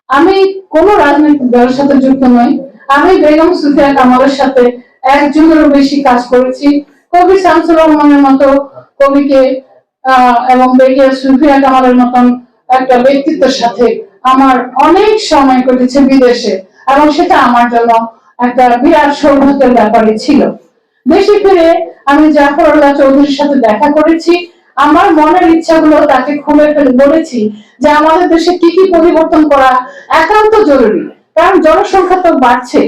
আমি কোন রাজনৈতিক দলের সাথে যুক্ত নই। আমি বেগম সুফিয়া কামালের সাথে একজনেরও বেশি কাজ করেছি। কবি শামসুর রহমানের মতো কবিকে এবং বেগম সুফিয়া কামালের মতন একটা ব্যক্তিত্বের সাথে আমার অনেক সময় কেটেছে বিদেশে, এবং সেটা আমার জন্য একটা বিরাট সৌভাগ্যের ব্যাপারই ছিল। দেশে ফিরে আমি জাফরুল্লাহ চৌধুরীর সাথে দেখা করেছি। আমার মনের ইচ্ছাগুলো তাকে খুলে ফেলে বলেছি যে আমাদের দেশে কি কি পরিবর্তন করা একান্ত জরুরি, কারণ জনসংখ্যা তো বাড়ছে।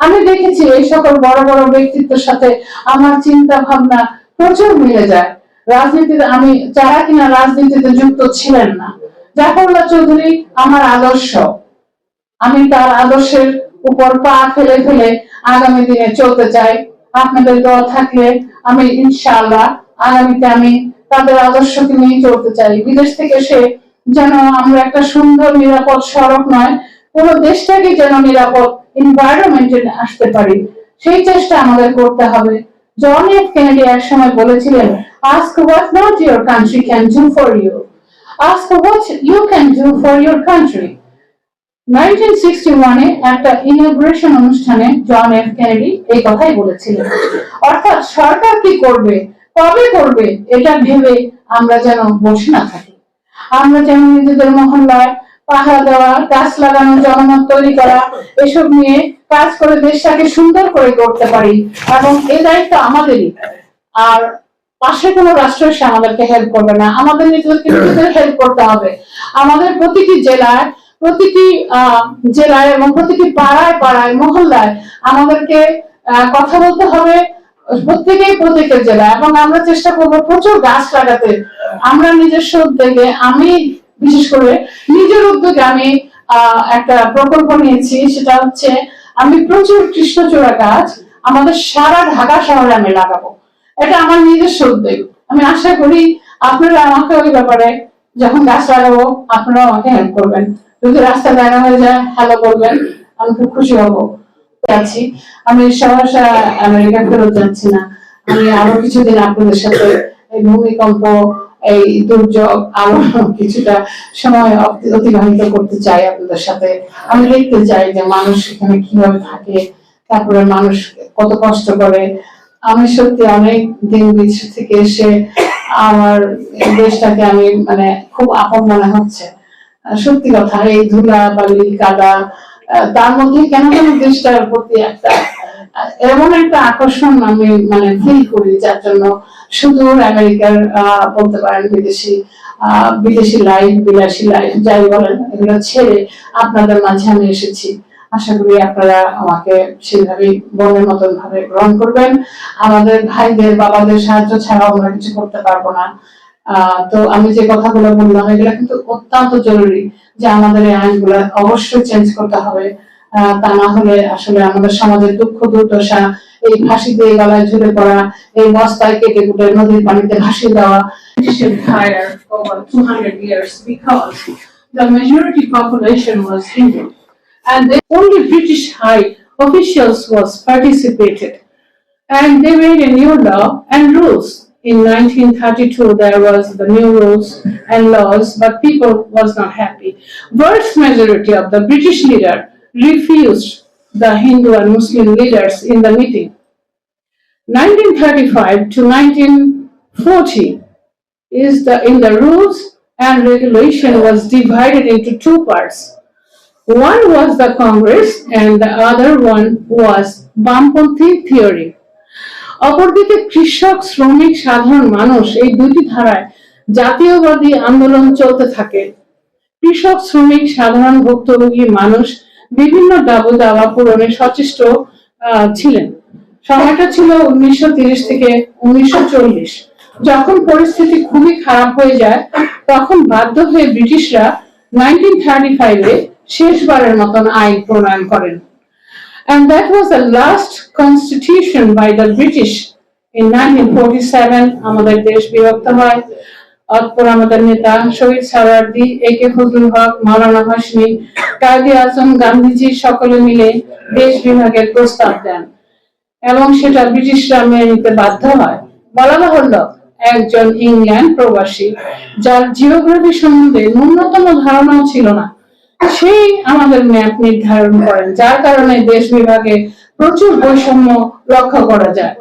আমি দেখেছি এই সকল বড় বড় ব্যক্তিত্বের সাথে আমার চিন্তা ভাবনা প্রচুর মিলে যায়। রাজনীতিতে আমি যারা কিনা রাজনীতিতে যুক্ত ছিলেন না, জাফরুল্লাহ চৌধুরী আমার আদর্শ। আমি তার আদর্শের উপর পা ফেলে ফেলে আগামী দিনে চলতে চাই। আপনাদের দোয়া থাকলে আমি ইনশাআল্লাহ আগামীতে আমি তাদের আদর্শকে নিয়ে চলতে চাই। বিদেশ থেকে এসে যেন আমরা একটা সুন্দর নিরাপদ সড়ক নয়, পুরো দেশটাকে যেন নিরাপদ এনভায়রনমেন্টে আসতে পারি, সেই চেষ্টা আমাদের করতে হবে। জন এফ কেনেডি এক সময় বলেছিলেন, ask what not your country can do for you, ask what you can do for your country. 1961-এ একটা ইনঅগ্রেশন অনুষ্ঠানে জন এফ কেনেডি এই কথাই বলেছিলেন। অর্থাৎ সরকার কি করবে, কবে করবে, এটা ভেবে আমরা যেন বসে না থাকি। আমরা যেন নিজেদের মহল্লায় পাহারা দেওয়া, গাছ লাগানো, জনমত তৈরি করা, এসব নিয়ে কাজ করে দেশটাকে সুন্দর করে করতে পারি, এবং এই দায়িত্ব আমাদেরই। আর পাশে কোনো রাষ্ট্র এসে আমাদেরকে হেল্প করবে না, আমাদের নিজেদেরকে নিজেদের হেল্প করতে হবে। আমাদের প্রতিটি জেলায় এবং প্রতিটি পাড়ায় পাড়ায় মহল্লায় আমাদেরকে কথা বলতে হবে, প্রত্যেকের জেলায়, এবং আমরা চেষ্টা করবো প্রচুর গাছ লাগাতে। আমরা নিজস্ব উদ্যোগে, আমি বিশেষ করে নিজের উদ্যোগে আমি একটা প্রকল্প নিয়েছি, সেটা হচ্ছে আমি প্রচুর কৃষ্ণচূড়া গাছ আমাদের সারা ঢাকা শহরে আমি লাগাবো। এটা আমার নিজস্ব উদ্যোগ। আমি আশা করি আপনারা আমাকে ওই ব্যাপারে যখন গাছ লাগাবো আপনারা আমাকে হেল্প করবেন। যদি রাস্তা দেখা হয়ে যায় হ্যালো বলবেন, আমি খুব খুশি হব। যাচ্ছি, আমি সহসা আমেরিকা ফেরত যাচ্ছি না। আমি আরো কিছুদিন আপনাদের সাথে এই ভূমিকম্প, এই দুর্যোগ, আরো কিছুটা সময় অতিবাহিত করতে চাই আপনাদের সাথে। আমি দেখতে চাই যে মানুষ এখানে কিভাবে থাকে, তারপরে মানুষ কত কষ্ট করে। আমি সত্যি অনেক দিন বিদেশ থেকে এসে আমার দেশটাকে আমি মানে খুব আপন মনে হচ্ছে। সত্যি কথা, এই ধুলা বালি কাদা, তার মধ্যে কেন যেন দেশটার প্রতি একটা এমন একটা আকর্ষণ আমি মানে ফিল করি, যার জন্য সুদূর আমেরিকার বলতে পারেন বিদেশি লাইফ, বিলাসী লাইফ যাই বলেন, এগুলো ছেড়ে আপনাদের মাঝে আমি এসেছি। আশা করি আপনারা আমাকে সেভাবে বোনের মতন ভাবে গ্রহণ করবেন। আমাদের ভাইদের বাবাদের সাহায্য ছাড়া আমরা কিছু করতে পারবো না। তো আমি যে কথাগুলো বললাম এগুলো কিন্তু অত্যন্ত জরুরি, যে আমাদের এই আইনগুলো অবশ্যই চেঞ্জ করতে হবে। তা না হলে আসলে আমাদের সমাজের দুঃখ দুর্দশা, এই ফাঁসি দিয়ে গলায় ঝুলে পড়া, এই বস্তায় কেটে কুটে নদীর পানিতে ভাসিয়ে দেওয়া should hire over 200 years because the majority population was Hindu, and the only British high officials was participated, and they made a new law and rules. In 1932 there was the new rules and laws, but people was not happy. Vast majority of the British leader refused the Hindu and Muslim leaders in the meeting. 1935 to 1940 in the rules and regulation was divided into two parts. One was the Congress and the other one was Bampanthi theory. অপরদিকে কৃষক, শ্রমিক, সাধারণ মানুষ, এই দুটি ধারায় জাতীয়বাদী আন্দোলন চলতে থাকে। কৃষক, শ্রমিক, সাধারণ ভুক্তভোগী মানুষ বিভিন্ন দাবি-দাওয়া পূরণে সচেষ্ট ছিলেন। সময়টা ছিল 1930 থেকে 1940। যখন পরিস্থিতি খুবই খারাপ হয়ে যায় তখন বাধ্য হয়ে ব্রিটিশরা 1935-এ শেষবারের মতন আইন প্রণয়ন করেন। And that was the last constitution by the British. In 1947 আমাদের দেশ বিভক্ত হয়। অতঃপর আমাদের নেতা শহীদ সারাওয়ার্দী, একে ফজলুল হক, মাওলানা হাশমি, কায়েদে আজম, গান্ধীজি সকলে মিলে দেশ বিভাগের প্রস্তাব দেন, এবং সেটা ব্রিটিশরা মেনে নিতে বাধ্য হয়। বলা বাহুল্য, একজন ইংল্যান্ড প্রবাসী যার জিওগ্রাফি সম্বন্ধে ন্যূনতম ধারণাও ছিল না, সেই আমাদের ম্যাপ নির্ধারণ করেন, যার কারণে দেশ বিভাগে প্রচুর বৈষম্য লক্ষ্য করা যায়।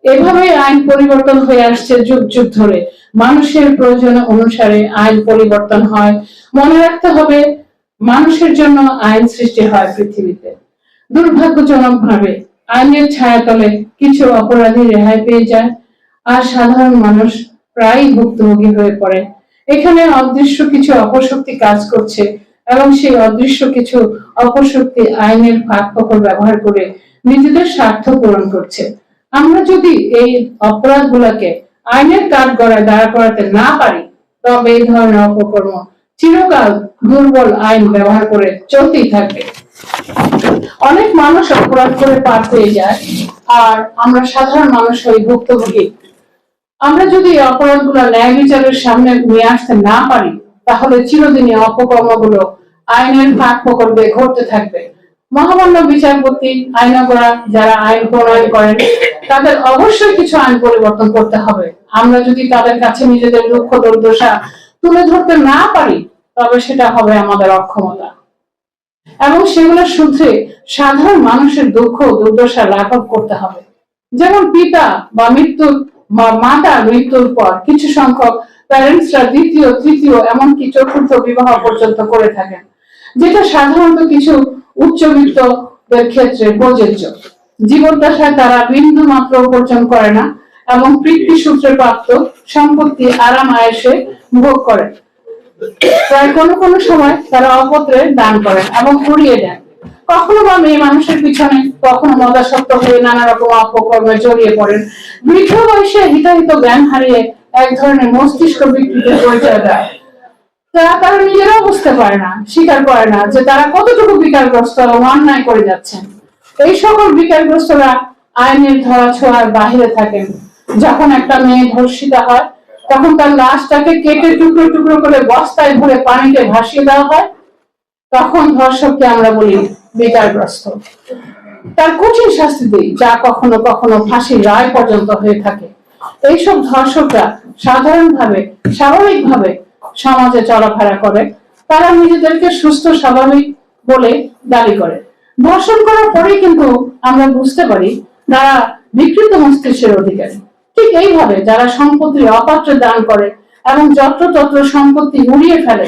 এভাবে আইন পরিবর্তন হয়ে আসছে যুগ যুগ ধরে। মানুষের প্রয়োজন অনুসারে আইন পরিবর্তন হয়। মনে রাখতে হবে, মানুষের জন্য আইন সৃষ্টি হয় পৃথিবীতে। দুর্ভাগ্যজনকভাবে আইনের ছায়াতলে কিছু অপরাধী রেহাই পেয়ে যায়, আর সাধারণ মানুষ প্রায়ই ভুক্তভোগী হয়ে পড়ে। এখানে অদৃশ্য কিছু অপশক্তি কাজ করছে, এবং সেই অদৃশ্য কিছু অপশক্তি আইনের ফাঁক ফোকর ব্যবহার করে নিজেদের স্বার্থ পূরণ করছে। আমরা যদি এই অপরাধগুলোকে আইনের কাঠগড়ায় দাঁড়া করাতে না পারি, তবে এই ধরনের অপকর্ম চিরকাল দুর্বল আইন ব্যবহার করে চলতেই থাকবে। অনেক মানুষ অপরাধ করে পার পেয়ে যায়, আর আমরা সাধারণ মানুষ হই ভুক্তভোগী। আমরা যদি অপরাধগুলো ন্যায় বিচারের সামনে নিয়ে আসতে না পারি, তাহলে চিরদিনই অপকর্মগুলো আইনের ফাঁক ফোকর দিয়ে ঘটতে থাকবে। মহামান্য বিচারপতি, আইনজ্ঞরা যারা আইন প্রণয়ন করেন, তাদের অবশ্যই কিছু আইন পরিবর্তন করতে হবে। আমরা যদি তাদের কাছে নিজেদের দুঃখ দুর্দশা তুলে ধরতে না পারি, তবে সেটা হবে আমাদের অক্ষমতা, এবং সেগুলো শুধরে সাধারণ মানুষের দুঃখ দুর্দশা লাঘব করতে হবে। যেমন পিতা বা মাতার মৃত্যুর পর কিছু সংখ্যক প্যারেন্টসরা দ্বিতীয়, তৃতীয়, এমনকি চতুর্থ বিবাহ পর্যন্ত করে থাকেন, যেটা সাধারণত কিছু উচ্চবিত্তদের ক্ষেত্রে প্রযোজ্য। জীবদ্দশায় তারা বিন্দু মাত্র উপার্জন করে না, এবং পিতৃ সূত্রে প্রাপ্ত সম্পত্তি আরাম আয়েশে ভোগ করে। প্রায় কোনো কোনো সময় তারা অপত্রে দান করেন এবং উড়িয়ে দেন। কখনো বা মেয়ে মানুষের পিছনে, কখনো মদাসক্ত হয়ে নানা রকম অপকর্মে জড়িয়ে পড়েন। বৃদ্ধ বয়সে হিতাহিত জ্ঞান হারিয়ে এক ধরনের মস্তিষ্ক বিকৃতির পরিচয় দেয়। তারা নিজেরাও বুঝতে পারে না, স্বীকার করে না যে তারা কতটুকু বিকারগ্রস্ত এবং অন্যায় করে যাচ্ছেন। এই সকল বিকারগ্রস্তরা আইনের ধরা ছোঁয়ার বাহিরে থাকেন। যখন একটা মেয়ে ধর্ষিতা হয়, তখন তার লাশটাকে কেটে টুকরো টুকরো করে বস্তায় ভরে পানিতে ভাসিয়ে দেওয়া হয়। তখন ধর্ষককে আমরা বলি বিকারগ্রস্ত। তার কঠিন শাস্তি দিই, যা কখনো কখনো ফাঁসির রায় পর্যন্ত হয়ে থাকে। এইসব ধর্ষকরা সাধারণভাবে, স্বাভাবিকভাবে সমাজে চলাফেরা করে। তারা নিজেদেরকে সুস্থ স্বাভাবিক বলে দাবি করে। ধর্ষণ করার পরে কিন্তু আমরা বুঝতে পারি তারা বিকৃত মস্তিষ্কের অধিকারী। ঠিক এইভাবে যারা সম্পত্তির অপাত্রে দান করে এবং যত্রতত্র সম্পত্তি উড়িয়ে ফেলে,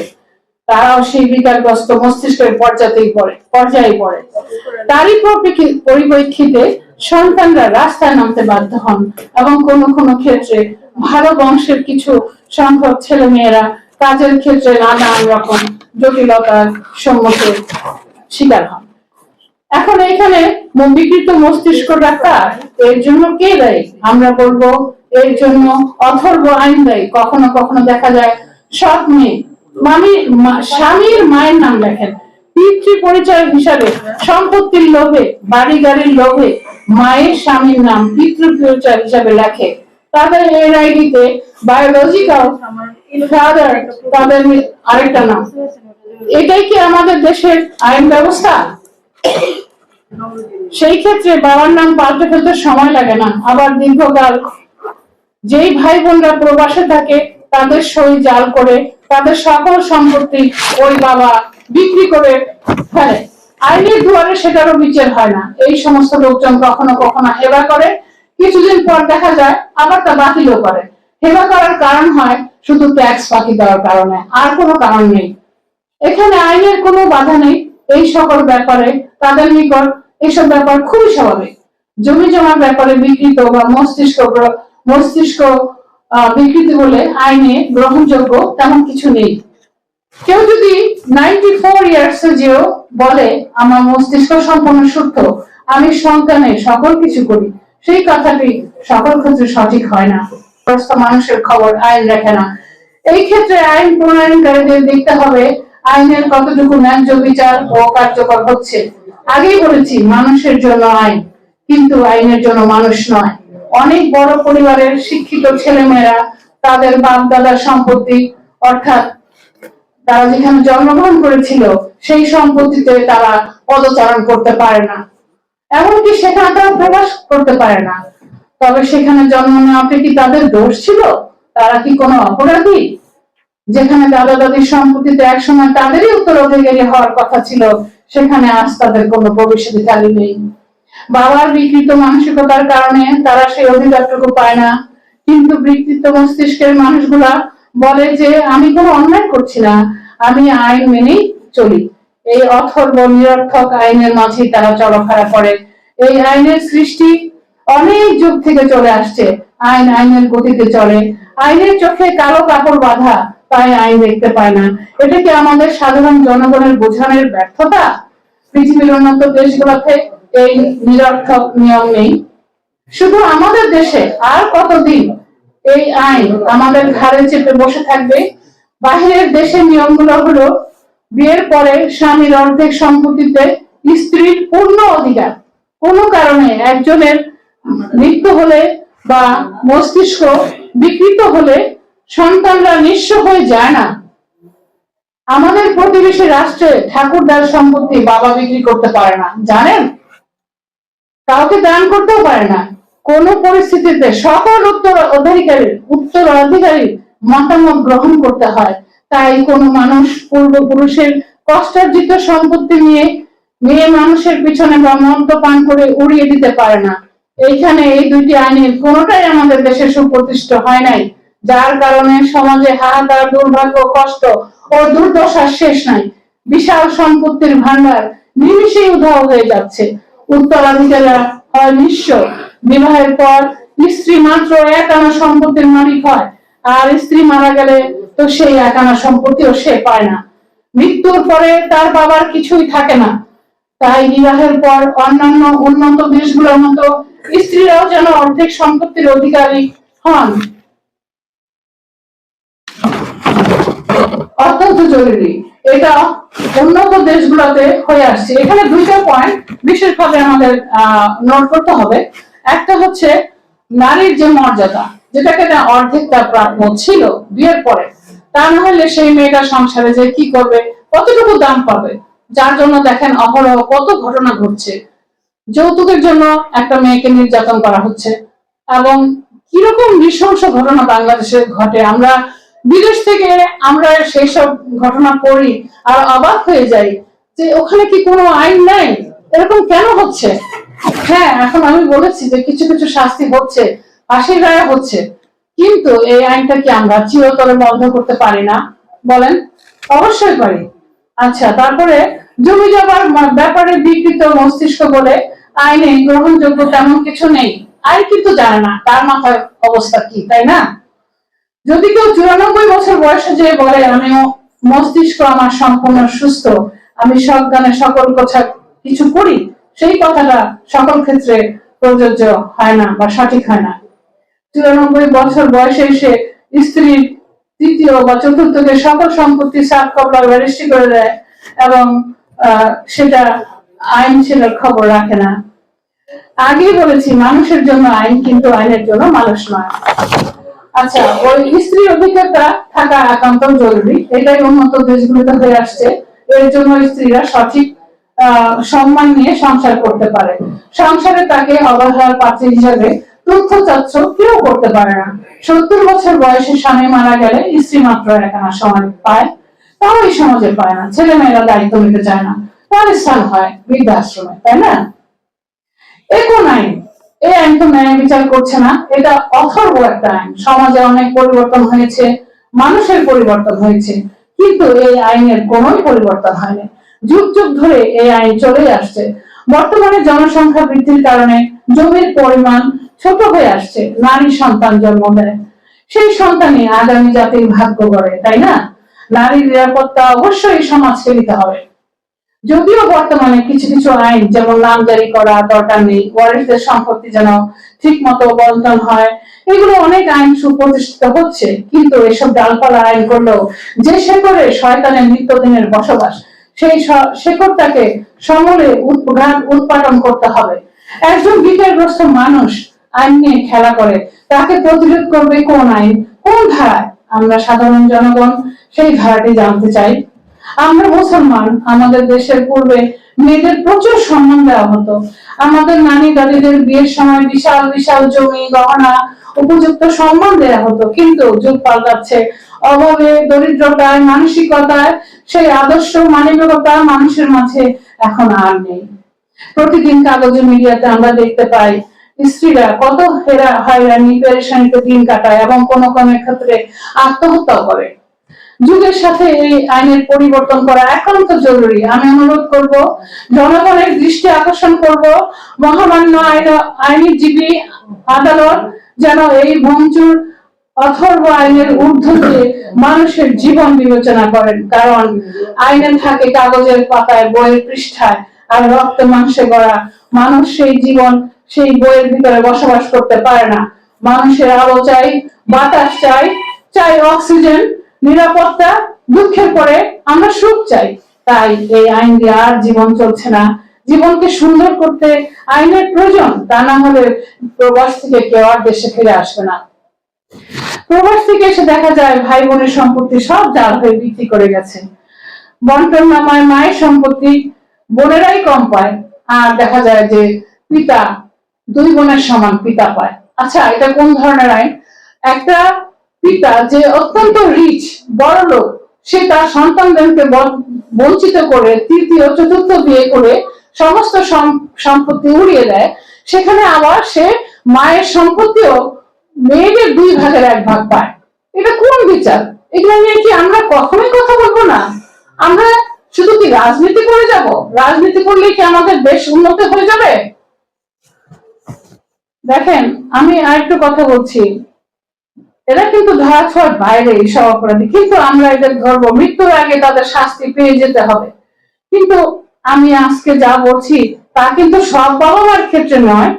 তারাও সেই বিকারগ্রস্ত মস্তিষ্কের পর্যায়ে পড়ে। তারই পরিপ্রেক্ষিতে সন্তানরা রাস্তায় নামতে বাধ্য হন, এবং কোনো কোনো ক্ষেত্রে ভালো বংশের কিছু সংখ্যক ছেলে মেয়েরা কাজের ক্ষেত্রে নানান রকম জটিলতার সম্মুখীন শিকার হন। এখন এখানে বিকৃত মস্তিষ্ক ডাক্তার, এর জন্য কে দায়ী? আমরা বলবো এর জন্য অথর্ব আইন দায়ী। কখনো কখনো দেখা যায় সৎ মেয়ে স্বামীর মায়ের নাম লেখেন, পিতৃ পরিচয় হিসাবে সম্পত্তির লোভে, বাড়ি গাড়ির লোভে মায়ের স্বামীর নাম পিতৃ পরিচয় হিসাবে লেখে। তাদের এনআইডিতে বায়োলজিক্যাল ফাদার তাদের আরেকটা নাম। এটাই কি আমাদের দেশের আইন ব্যবস্থা? সেই ক্ষেত্রে বাবার নাম পাল্টে ফেলতে সময় লাগে না। আবার দীর্ঘকাল যেই ভাই বোনরা প্রবাসে থাকে, তাদের সই জাল করে তাদের সকল সম্পত্তি ওই বাবা বিক্রি করে ফেলে। আইনের দুয়ারে সেটারও বিচার হয় না। এই সমস্ত লোকজন কখনো কখনো হেবা করে, কিছুদিন পর দেখা যায় আবার তা বাতিলও করে। হেবা করার কারণ হয় শুধু ট্যাক্স ফাঁকি দেওয়ার কারণে, আর কোনো কারণ নেই। এখানে আইনের কোনো বাধা নেই। এই সকল ব্যাপারে তাদের নিকট এইসব ব্যাপার খুবই স্বাভাবিক। জমি জমার ব্যাপারে বিকৃত বা মস্তিষ্ক বিকৃতি বলে আইনে গ্রহণযোগ্য তেমন কিছু নেই। কেউ যদি 94 ইয়ার্স যেও বলে আমার মস্তিষ্ক সম্পূর্ণ সুস্থ, আমি সন্তানে সকল কিছু করি, সেই কথাটি সকল ক্ষেত্রে সঠিক হয় না। মানুষের খবর আইন রাখে না। এই ক্ষেত্রে আইন প্রণয়নকারীদের দেখতে হবে আইনের কতটুকু ন্যায্য বিচার ও কার্যকর হচ্ছে। আগেই বলেছি, মানুষের জন্য আইন, কিন্তু আইনের জন্য মানুষ নয়। অনেক বড় পরিবারের শিক্ষিত ছেলেমেয়েরা তাদের বাপ দাদার সম্পত্তি, অর্থাৎ তারা যেখানে জন্মগ্রহণ করেছিল সেই সম্পত্তিতে তারা পদচারণ করতে পারে না, এমনকি সেখানে তারা প্রবাস করতে পারে না। তবে সেখানে জন্ম নেওয়াতে কি তাদের দোষ ছিল? তারা কি কোনো অপরাধী? যেখানে দাদা দাদির সম্পত্তিতে একসময় তাদেরই উত্তরাধিকারী হওয়ার কথা ছিল, সেখানে আজ তাদের কোনো ভবিষ্যৎ নেই। বাবার বিকৃত মানসিকতার কারণে তারা সেই অধিকারটুকু পায় না। কিন্তু বিকৃত মস্তিষ্কের মানুষগুলা বলে যে আমি কোনো অন্যায় করছি না, আমি আইন মেনেই চলি। এই অথর্ব নিরর্থক আইনের মাঝেই তারা চলাফেরা করে। এই আইনের সৃষ্টি অনেক যুগ থেকে চলে আসছে। আইন আইনের গতিতে চলে, আইনের চোখে কালো কাপড় বাঁধা, তাই আইন দেখতে পায় না। এটা কি আমাদের সাধারণ জনগণের বোঝানোর ব্যর্থতা? পৃথিবীর উন্নত দেশগুলোতে এই নিরর্থক নিয়ম নেই, শুধু আমাদের দেশে। আর কতদিন এই আইন আমাদের ঘাড়ে চেপে বসে থাকবে? বাহিরের দেশের নিয়মগুলো হলো বিয়ের পরে স্বামীর অর্ধেক সম্পত্তিতে স্ত্রীর পূর্ণ অধিকার। কোনো কারণে একজনের মৃত্যু হলে বা মস্তিষ্ক বিকৃত হলে সন্তানরা নিঃস্ব হয়ে যায় না। আমাদের প্রতিবেশী রাষ্ট্রে ঠাকুরদার সম্পত্তি বাবা বিক্রি করতে পারে না, জানেন? কাউকে দান করতেও পারে না। কোন পরিস্থিতিতে সকল উত্তরাধিকারীর মতামত গ্রহণ করতে হয়। তাই কোনো মানুষ পূর্বপুরুষের কষ্টার্জিত সম্পত্তি নিয়ে মেয়ে মানুষের পিছনে বা মদ্যপান করে উড়িয়ে দিতে পারে না। এইখানে এই দুইটি আইনের কোনোটাই আমাদের দেশে সুপ্রতিষ্ঠিত হয় নাই, যার কারণে সমাজে হাহাকার, দুর্ভাগ্য, কষ্ট ও দুর্দশার শেষ নাই। বিশাল সম্পত্তির ভান্ডার নিমিষেই উধাও হয়ে যাচ্ছে। উত্তরাধিকারীরা হয় নিঃস্ব, বিবাহের পর স্ত্রী মাত্র এক আনা সম্পত্তির মালিক হয়, আর স্ত্রী মারা গেলে তো সেই এক আনা সম্পত্তিও সে পায় না। মৃত্যুর পরে তার বাবার কিছুই থাকে না। তাই বিবাহের পর অন্যান্য উন্নত দেশগুলোর মতো স্ত্রীরাও যেন অর্ধেক সম্পত্তির অধিকারী হন, অত্যন্ত জরুরি। এটা উন্নত দেশগুলোতে হয়ে আসছে। এখানে দুইটা পয়েন্ট বিশেষভাবে আমাদের নোট করতে হবে। একটা হচ্ছে নারীর যে মর্যাদা, যেটাকে অর্ধেক তার প্রাপ্য ছিল বিয়ের পরে, তা না হলে সেই মেয়েটা সংসারে যে কি করবে, কতটুকু দাম পাবে, যার জন্য দেখেন অহরহ কত ঘটনা ঘটছে। যৌতুকের জন্য একটা মেয়েকে নির্যাতন করা হচ্ছে, এবং কিরকম নৃশংস ঘটনা বাংলাদেশে ঘটে। আমরা বিদেশ থেকে আমরা সেই সব ঘটনা পড়ি আর অবাক হয়ে যাই যে ওখানে কি কোনো আইন নাই, এরকম কেন হচ্ছে? হ্যাঁ, এখন আমি বলেছি যে কিছু কিছু শাস্তি হচ্ছে, ফাঁসির রায় হচ্ছে, কিন্তু এই আইনটা কি আমরা চিরতরে বন্ধ করতে পারি না? বলেন। অবশ্যই পারি। আচ্ছা, তারপরে জমি জমার ব্যাপারে বিকৃত মস্তিষ্ক বলে আইনে গ্রহণযোগ্য তেমন কিছু নেই। আইন কিন্তু জানে না তার মাথার অবস্থা কি, তাই না? যদি কেউ 94 বছর বয়সে যে বলে আমি মস্তিষ্ক আমার সম্পূর্ণ সুস্থ, আমি সজ্ঞানে সকল কথা কিছু করি, সেই কথাটা সকল ক্ষেত্রে প্রযোজ্য হয় না বা সঠিক হয় না। 94 বছর বয়সে এসে স্ত্রীর তৃতীয় বা চতুর্থকে সকল সম্পত্তি সাফ কবলা রেজিস্ট্রি করে দেয় এবং সেটা আইন ছেলের খবর রাখে না। আগেই বলেছি মানুষের জন্য আইন, কিন্তু আইনের জন্য মানুষ নয়। আচ্ছা, ওই স্ত্রীর অধিকারটা থাকা একান্ত জরুরি, এটাই উন্নত দেশগুলোতে হয়ে আসছে। এর জন্য স্ত্রীরা সঠিক সম্মান নিয়ে সংসার করতে পারে। সংসারে তাকে অবহেলার পাত্রী হিসাবে তথ্য চাচ্ছ কেউ করতে পারে না। 70 বছর বয়সে স্বামী মারা গেলে স্ত্রী মাত্র এক আনা সমান পায়, তাও এই সমাজে পায় না। ছেলে মেয়েরা দায়িত্ব নিতে চায় না, তার স্থান হয় বৃদ্ধাশ্রমে, তাই না? কোন আইন? এই আইন তো ন্যায় বিচার করছে না। এটা অথর্ব একটা আইন। সমাজে অনেক পরিবর্তন হয়েছে, মানুষের পরিবর্তন হয়েছে, কিন্তু এই আইনের কোন পরিবর্তন হয়নি। যুগ যুগ ধরে এই আইন চলেই আসছে। বর্তমানে জনসংখ্যা বৃদ্ধির কারণে জমির পরিমাণ ছোট হয়ে আসছে। নারী সন্তান জন্ম দেয়, সেই সন্তানই আগামী জাতির ভাগ্য গড়ে, তাই না? নারীর নিরাপত্তা অবশ্যই সমাজকে দিতে হবে। যদিও বর্তমানে কিছু কিছু আইন, যেমন নামজারি করা দরকার নেই, ওয়ারিসদের সম্পত্তি যেন ঠিক মতো বন্টন হয়, এগুলো অনেক আইন সুপ্রতিষ্ঠিত হচ্ছে। কিন্তু এসব ডালপালা আইন করলেও যে শেকড়ে শয়তানের নিত্যদিনের বসবাস, সেই শেকড়টাকে সমূলে উৎপাদন করতে হবে। একজন বিকারগ্রস্ত মানুষ আইন নিয়ে খেলা করে, তাকে প্রতিরোধ করবে কোন আইন, কোন ধারায়? আমরা সাধারণ জনগণ সেই ধারাটি জানতে চাই। আমরা মুসলমান, আমাদের দেশের পূর্বে মেয়েদের প্রচুর সম্মান দেওয়া হতো। আমাদের নানি দাদিদের বিয়ের সময় বিশাল বিশাল জমি গহনা উপযুক্ত সম্মান দেওয়া হতো, কিন্তু যুগ পাল্টাচ্ছে, অভাবে দরিদ্রতায় মানসিকতায় সেই আদর্শ মানবিকতা মানুষের মাঝে এখন আর নেই। প্রতিদিন কাগজে মিডিয়াতে আমরা দেখতে পাই স্ত্রীরা কত হয়রানি পেরেশানিতে দিন কাটায় এবং কোনো কোনো ক্ষেত্রে আত্মহত্যা করে। যুগের সাথে এই আইনের পরিবর্তন করা একান্ত জরুরি। আমি অনুরোধ করব, জনগণের দৃষ্টি আকর্ষণ করব, মহামান্য আইনজীবী আদালত যেন এই ভাঙচুর অথর্ব আইনের ঊর্ধ্বে দিয়ে মানুষের জীবন বিবেচনা করেন। কারণ আইনে থাকে কাগজের পাতায়, বইয়ের পৃষ্ঠায়, আর রক্ত মাংসে গড়া মানুষ সেই জীবন সেই বইয়ের ভিতরে বসবাস করতে পারে না। মানুষের আলো চাই, বাতাস চাই, চাই অক্সিজেন, নিরাপত্তা, দুঃখের পরে আমরা সুখ চাই। তাই এই আইন দিয়ে আর জীবন চলছে না। জীবনকে সুন্দর করতে আইনের প্রয়োজন, তা না হলে প্রবাস থেকে কেউ আর দেশে ফিরে আসবে না। প্রবাস থেকে এসে দেখা যায় ভাই বোনের সম্পত্তি সব জাল হয়ে বিক্রি করে গেছে। বন্টন নামায় মায়ের সম্পত্তি বোনেরাই কম পায়, আর দেখা যায় যে পিতা দুই বোনের সমান পিতা পায়। আচ্ছা, এটা কোন ধরনের আইন? একটা পিতা যে অত্যন্ত রিচ বড় লোক, সে তার সন্তানদেরকে বঞ্চিত করে তৃতীয় চতুর্থ বিয়ে করে সমস্ত সম্পত্তি উড়িয়ে দেয়, সেখানে আবার সে মায়ের সম্পত্তিও মেয়েদের 2/1 পায়। এটা কোন বিচার? এগুলো নিয়ে কি আমরা কখনোই কথা বলবো না? আমরা শুধু কি রাজনীতি করে যাব? রাজনীতি করলে কি আমাদের দেশ উন্নত হয়ে যাবে? দেখেন, আমি আরেকটু কথা বলছি, এরা কিন্তু ধরা ছোঁয়ার বাইরে এইসব অপরাধী, কিন্তু আমরা এদের ধরবো, মৃত্যুর আগে তাদের শাস্তি পেয়ে যেতে হবে। কিন্তু আমি আজকে যা বলছি তা কিন্তু সব বাবা মার ক্ষেত্রে নয়।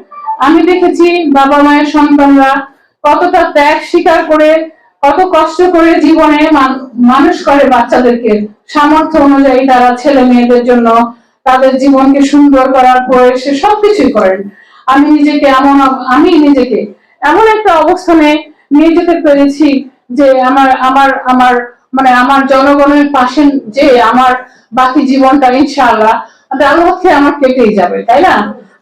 আমি দেখেছি বাবা মায়ের সন্তানরা কতটা ত্যাগ স্বীকার করে, কত কষ্ট করে জীবনে মানুষ করে বাচ্চাদেরকে। সামর্থ্য অনুযায়ী তারা ছেলে মেয়েদের জন্য তাদের জীবনকে সুন্দর করার প্রয়াসে সবকিছুই করেন। আমি নিজেকে এমন একটা অবস্থানে নিয়ে যেতে পেরেছি যে আমার আমার আমার মানে আমার জনগণের পাশে যে আমার বাকি জীবনটা ইনশাআল্লাহ আল্লাহকে আমার কেটেই যাবে, তাই না?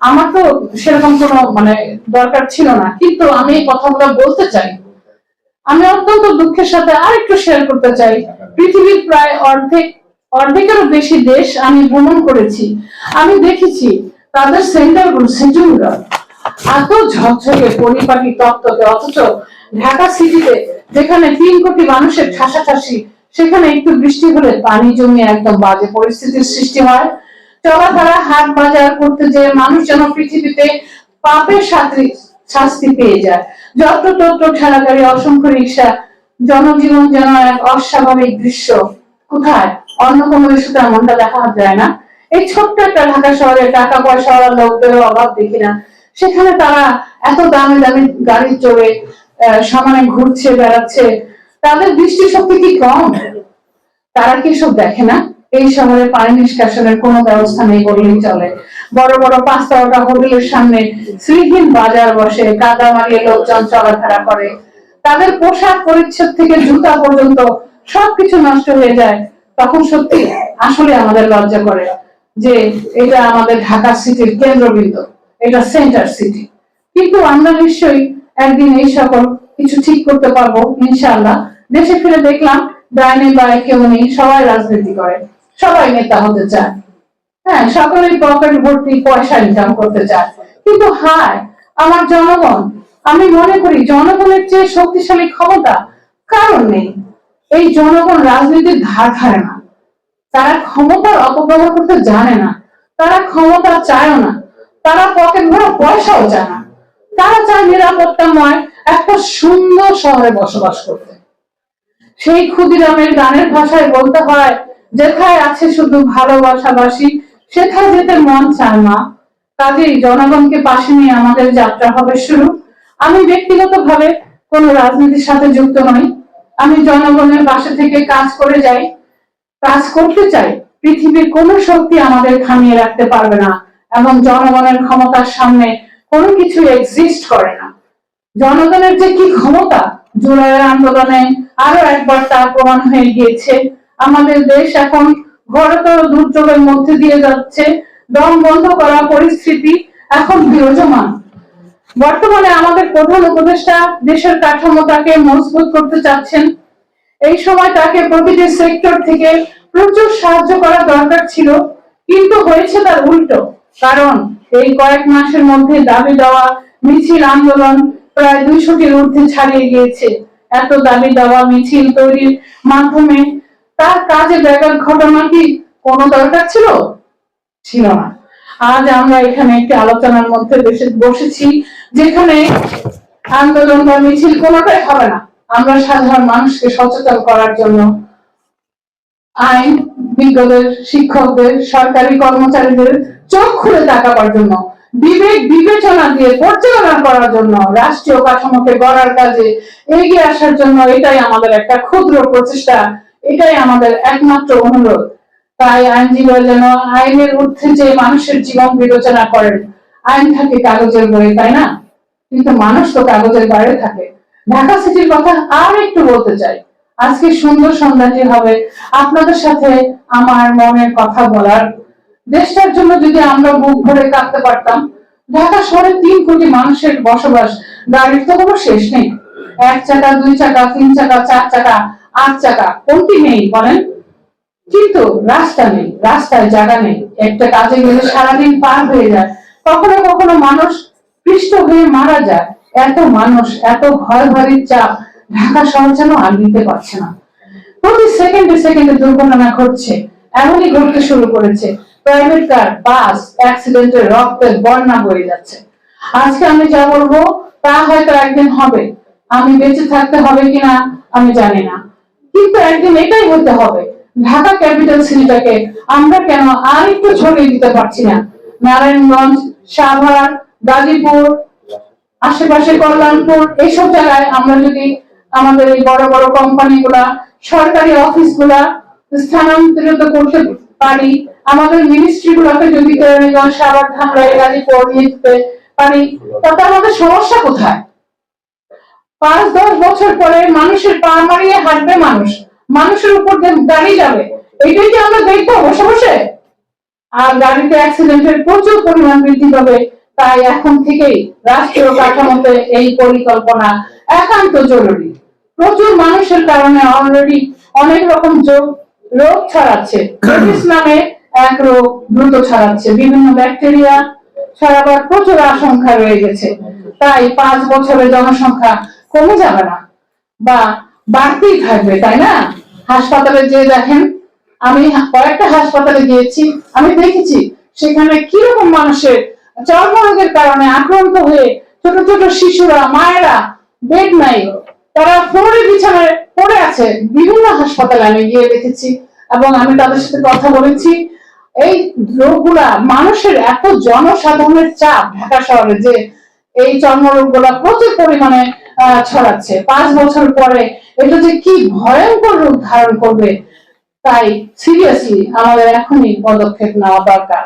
আমার তো সেরকম কোনো দরকার ছিল না, কিন্তু আমি এই কথাগুলো বলতে চাই। আমি অত্যন্ত দুঃখের সাথে আরেকটু শেয়ার করতে চাই, পৃথিবীর প্রায় অর্ধেকেরও বেশি দেশ আমি ভ্রমণ করেছি। আমি দেখেছি তাদের সেন্টারগুলো, সিটিগুলো এত ঝকঝকে পরিপাটি তত্ত্বকে, অথচ ঢাকা সিটিতে যেখানে 3 কোটি মানুষের ঠাসাঠাসি, সেখানে একটু বৃষ্টি হলে পানি জমে একদম বাজে পরিস্থিতির সৃষ্টি হয়। চলাফেরা হাট বাজার করতে যে মানুষ যেন পৃথিবীতে পাপের শাস্তি পেয়ে যায়। যত্র ঠেলাগাড়ি, অসংখ্য রিক্সা, জনজীবন যেন এক অস্বাভাবিক দৃশ্য। কোথায় অন্য কোনো দেশে এমনটা দেখা যায় না। এই ছোট্ট একটা ঢাকা শহরে টাকা পয়সাওয়ালা লোকদের অভাব দেখি না। সেখানে তারা এত দামি দামি গাড়ি চড়ে সমানে ঘুরছে, বেড়াচ্ছে। তাদের দৃষ্টিশক্তি কি কম? তারা কি সব দেখে না? এই শহরে পানি নিষ্কাশনের কোনো ব্যবস্থা নেই বললেই চলে। বড় বড় 5 তারকা হোটেলের সামনে শ্রীহীন বাজার বসে, কাদা মারিয়ে লোকজন চলাফেরা করে। তাদের পোশাক পরিচ্ছদ থেকে জুতা পর্যন্ত সবকিছু নষ্ট হয়ে যায়। তখন সত্যি আসলে আমাদের লজ্জা করে যে এটা আমাদের ঢাকা সিটির কেন্দ্রবিন্দু, এটা সেন্টার সিটি। কিন্তু আমরা নিশ্চয়ই একদিন এই সকল কিছু ঠিক করতে পারবো ইনশাআল্লাহ। দেশে ফিরে দেখলাম ডাইনে বায়ে কেউ নেই, সবাই রাজনীতি করে, সবাই নেতা হতে চায়। হ্যাঁ, সকলেই পকেট ভর্তি পয়সা ইনকাম করতে চায়। কিন্তু হায় আমার জনগণ, আমি মনে করি জনগণের চেয়ে শক্তিশালী ক্ষমতা কারণ নেই। এই জনগণ রাজনীতির ধার ধারে না, তারা ক্ষমতার অপব্যবহার করতে জানে না, তারা ক্ষমতা চায়ও না, তারা পকেট ভরা পয়সাও চায় না। তারা চায় নিরাপত্তাময় একটা সুন্দর শহরে বসবাস করতে। সেই ক্ষুদিরামের গানের ভাষায় বলতে হয়, যেথায় আছে শুধু ভালোবাসাবাসী, সেথায় যেতে মন চায় না। কাজেই জনগণকে পাশে নিয়ে আমাদের যাত্রা হবে শুরু। আমি ব্যক্তিগতভাবে কোনো রাজনীতির সাথে যুক্ত নই। আমি জনগণের পাশে থেকে কাজ করে যাই, কাজ করতে চাই। পৃথিবীর কোনো শক্তি আমাদের থামিয়ে রাখতে পারবে না, এবং জনগণের ক্ষমতার সামনে কোনো কিছু এক্সিস্ট করে না। জনগণের যে কি ক্ষমতা, জুলাইয়ের আন্দোলনে আরো একবার তা প্রমাণ হয়ে গিয়েছে। আমাদের দেশ এখন ঘোরতর দুর্যোগের মধ্যে দিয়ে যাচ্ছে। দম বন্ধ করা পরিস্থিতি এখন বিরাজমান। বর্তমানে আমাদের প্রধান উপদেষ্টা দেশের কাঠামোটাকে মজবুত করতে চাচ্ছেন। এই সময় তাকে প্রতিটি সেক্টর থেকে প্রচুর সাহায্য করা দরকার ছিল, কিন্তু হয়েছে তার উল্টো। কারণ এই কয়েক মাসের মধ্যে দাবি দেওয়া, মিছিল, আন্দোলন প্রায় 200-টির ঊর্ধ্বে ছাড়িয়ে গিয়েছে। এত দাবি দেওয়া, মিছিল তৈরির মাধ্যমে তার কাজে ব্যাঘাত ঘটানো কি কোনো দরকার ছিল? ছিল না। আজ আমরা এখানে একটি আলোচনার মধ্যে বসেছি, যেখানে আন্দোলন বা মিছিল কোনোটাই হবে না। আমরা সাধারণ মানুষকে সচেতন করার জন্য, আইন বিজ্ঞদের, শিক্ষকদের, সরকারি কর্মচারীদের চোখ খুলে তাকাবার জন্য, বিবেক বিবেচনা দিয়ে পরিচালনা করার জন্য, রাষ্ট্রীয় কাঠামোকে গড়ার কাজে এগিয়ে আসার জন্য এটাই আমাদের একটা ক্ষুদ্র প্রচেষ্টা, এটাই আমাদের একমাত্র অনুরোধ। তাই আইনজীবীরা যেন আইনের ঊর্ধ্বে যে মানুষের জীবন বিবেচনা করেন। আইন থাকে কাগজের বইয়ে, তাই না? কিন্তু মানুষ তো কাগজের বাইরে থাকে। ঢাকা সিটির কথা আর একটু বলতে চাই। আজকে সুন্দর সন্ধ্যাটি হবে আপনাদের সাথে আমার মনের কথা বলার। দেশটার জন্য যদি আমরা বুক ভরে কাঁদতে পারতাম। ঢাকা শহরে 3 কোটি মানুষের বসবাস, গাড়ির তো কোনো শেষ নেই। 1 চাকা, 2 চাকা, 3 চাকা, 4 চাকা, 8 চাকা, কোনটি নেই বলেন? কিন্তু রাস্তা নেই, রাস্তায় জায়গা নেই। একটা কাজে গেলে সারাদিন পার হয়ে যায়। কখনো কখনো মানুষ পৃষ্ঠ হয়ে মারা যায়। এত মানুষ, এত ভয় ভয়ের চাপ, ঢাকা শহর যেন আর নিতে পারছে না। প্রতি সেকেন্ডে সেকেন্ডে দুর্ঘটনা ঘটছে, এমনই ঘটতে শুরু করেছে। প্রাইভেট কার, বাস অ্যাক্সিডেন্টে রক্তের বন্যা বয়ে যাচ্ছে। আজকে আমি যা বলবো তা হয়তো একদিন হবে। আমি বেঁচে থাকতে হবে কিনা আমি জানি না, কিন্তু একদিন এটাই হতে হবে। ঢাকা ক্যাপিটাল সিটিটাকে আমরা কেন আর একটু ছড়িয়ে দিতে পারছি না? নারায়ণগঞ্জ, সাভার, গাজীপুর, আশেপাশে কল্যাণপুর, এইসব জায়গায় আমরা যদি আমাদের এই বড় বড় কোম্পানিগুলা, সরকারি অফিসগুলা স্থানান্তরিত করতে পারি, আমাদের মিনিস্ট্রি গুলোকে যদি কেরানীগঞ্জ, সাভার, ধামরাই, গাজীপুর নিয়ে যেতে পারি, তাতে আমাদের সমস্যা কোথায়? 5-10 বছর পরে মানুষের পা মারিয়ে হাঁটবে মানুষ, মানুষের উপর গাড়ি যাবে, এটাই কি আমরা দেখবো বসে বসে? আর গাড়িতে অ্যাক্সিডেন্টের প্রচুর পরিমাণ বৃদ্ধি পাবে। তাই এখন থেকেই রাষ্ট্রীয় কাঠামোতে এই পরিকল্পনা একান্ত জরুরি। প্রচুর মানুষের কারণে অলরেডি অনেক রকম রোগ ছড়াচ্ছে। রেবিস নামে এক রোগ দ্রুত ছড়াচ্ছে, বিভিন্ন ব্যাকটেরিয়া ছড়াবার প্রচুর আশঙ্কা রয়ে গেছে। তাই 5 বছরে জনসংখ্যা কমে যাবে না, বা বাড়তেই থাকবে, তাই না? হাসপাতালে যে দেখেন, আমি কয়েকটা হাসপাতালে গিয়েছি, আমি দেখেছি সেখানে কিরকম মানুষের চর্মরোগের কারণে আক্রান্ত হয়ে ছোট ছোট শিশুরা, মায়েরা বেড নাই, তারা ফ্লোরে বিছানায় পড়ে আছে। বিভিন্ন হাসপাতালে আমি গিয়ে দেখেছি এবং আমি তাদের সাথে কথা বলেছি। এই রোগগুলা মানুষের এত জনসাধারণের চাপ ঢাকা শহরে যে এই চর্মরোগ গুলা প্রচুর পরিমাণে ছড়াচ্ছে। 5 বছর পরে এটা যে কি ভয়ঙ্কর রূপ ধারণ করবে, তাই সিরিয়াসলি আমাদের এখনই পদক্ষেপ নেওয়া দরকার।